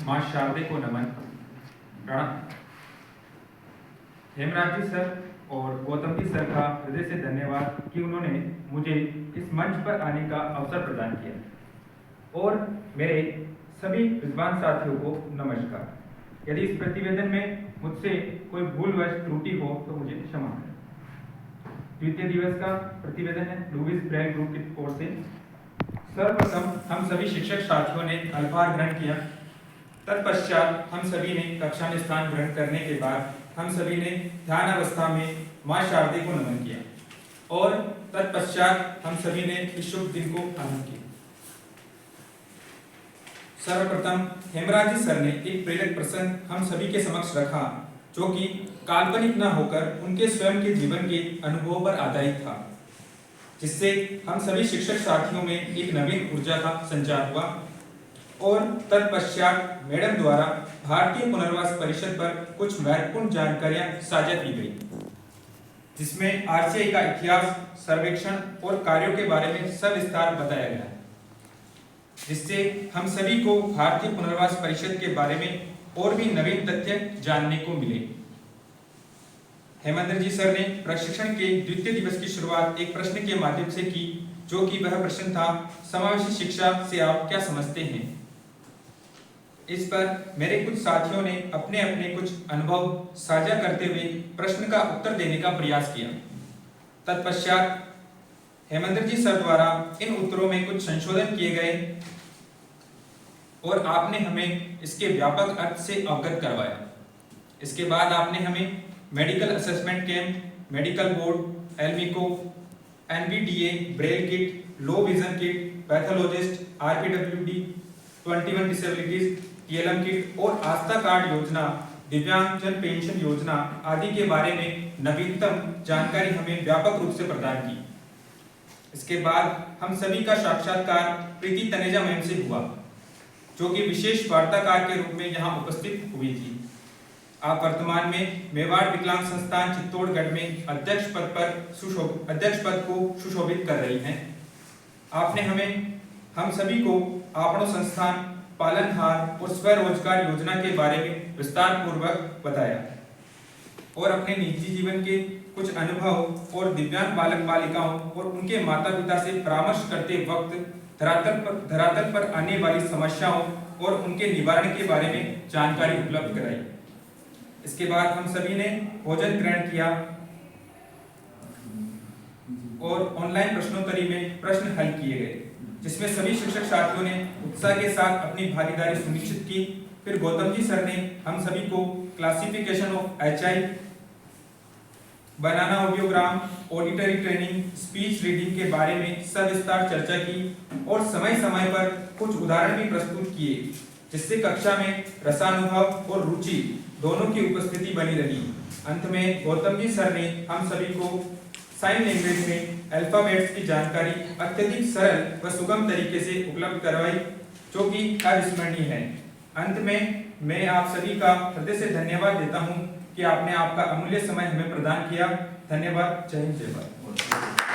माँ शारदे को नमन। प्रणाम। हेमराज जी सर और गौतम जी सर का हृदय से धन्यवाद कि उन्होंने मुझे इस मंच पर आने का अवसर प्रदान किया। और मेरे सभी विद्वान साथियों को नमस्कार। यदि इस प्रतिवेदन में मुझसे कोई भूलवश त्रुटि हो तो मुझे क्षमा करें। द्वितीय दिवस का प्रतिवेदन है लुईस ब्रेल ग्रुप की ओर से। सर्वप्रथम हम सभी शिक्षक साथियों ने अल्पाहार ग्रहण किया। तत्पश्चात हम सभी ने कक्षा में स्थान ग्रहण करने के बाद हम सभी ने ध्यान अवस्था में माँ शारदे को नमन किया और तत्पश्चात हम सभी ने इस शुभ दिन को आनंद किया। सर्वप्रथम हेमराज जी सर ने एक प्रेरक प्रसंग हम सभी के समक्ष रखा जो कि काल्पनिक न होकर उनके स्वयं के जीवन के अनुभव पर आधारित था, जिससे हम सभी शिक्षक साथियों में एक नवीन ऊर्जा का संचार हुआ। और तत्पश्चात मैडम द्वारा भारतीय पुनर्वास परिषद पर कुछ महत्वपूर्ण जानकारियां साझा की गई, जिसमें आरसीआई का इतिहास, सर्वेक्षण और कार्यों के बारे में सविस्तार बताया गया, जिससे हम सभी को भारतीय पुनर्वास परिषद के बारे में और भी नवीन तथ्य जानने को मिले। हेमेंद्र जी सर ने प्रशिक्षण के द्वितीय दिवस की शुरुआत एक प्रश्न के माध्यम से की, जो कि वह प्रश्न था, समावेशी शिक्षा से आप क्या समझते हैं। इस पर मेरे कुछ साथियों ने अपने अपने कुछ अनुभव साझा करते हुए प्रश्न का उत्तर देने का प्रयास किया। तत्पश्चात हेमेंद्र जी सर द्वारा इन उत्तरों में कुछ संशोधन किए गए और आपने हमें इसके व्यापक अर्थ से अवगत करवाया। इसके बाद आपने हमें medical assessment camp, medical board, ALIMCO, NBTA, braille kit, low vision kit, pathologist, RPWD, 21 disabilities, TLM kit और आस्था कार्ड योजना, दिव्यांगजन पेंशन योजना आदि के बारे में नवीनतम जानकारी हमें व्यापक रूप से प्रदान की। इसके बाद हम सभी का साक्षात्कार प्रीति तनेजा मैम से हुआ, जो कि विशेष वार्ताकार के रूप में यहाँ उपस्थित हुई थी। आप वर्तमान में मेवाड़ विकलांग संस्थान चित्तौड़गढ़ में अध्यक्ष पद को सुशोभित कर रही हैं। आपने हम सभी को आपनो संस्थान, पालनहार और स्वरोजगार योजना के बारे में विस्तार पूर्वक बताया और अपने निजी जीवन के कुछ अनुभव और दिव्यांग बालक बालिकाओं और उनके माता पिता से परामर्श करते वक्त धरातल पर आने वाली समस्याओं और उनके निवारण के बारे में जानकारी उपलब्ध कराई। इसके बाद हम सभी ने भोजन ग्रहण किया और ऑनलाइन प्रश्नोत्तरी में प्रश्न हल किए गए, जिसमें सभी शिक्षक साथियों ने उत्साह के साथ अपनी भागीदारी सुनिश्चित की। फिर गौतम जी सर ने हम सभी को classification of HI, banana audiogram, auditory training, speech reading के बारे में सविस्तार चर्चा की और समय समय पर कुछ उदाहरण भी प्रस्तुत किए, जिससे कक्षा में रसानुभव और रुचि दोनों की उपस्थिति बनी रही। अंत में गौतम जी सर ने हम सभी को साइन लैंग्वेज में अल्फाबेट्स की जानकारी अत्यधिक सरल व सुगम तरीके से उपलब्ध करवाई, जो कि अविस्मरणीय है। अंत में मैं आप सभी का हृदय से धन्यवाद देता हूं कि आपने आपका अमूल्य समय हमें प्रदान किया। धन्यवाद। जय हिंद, जय भारत।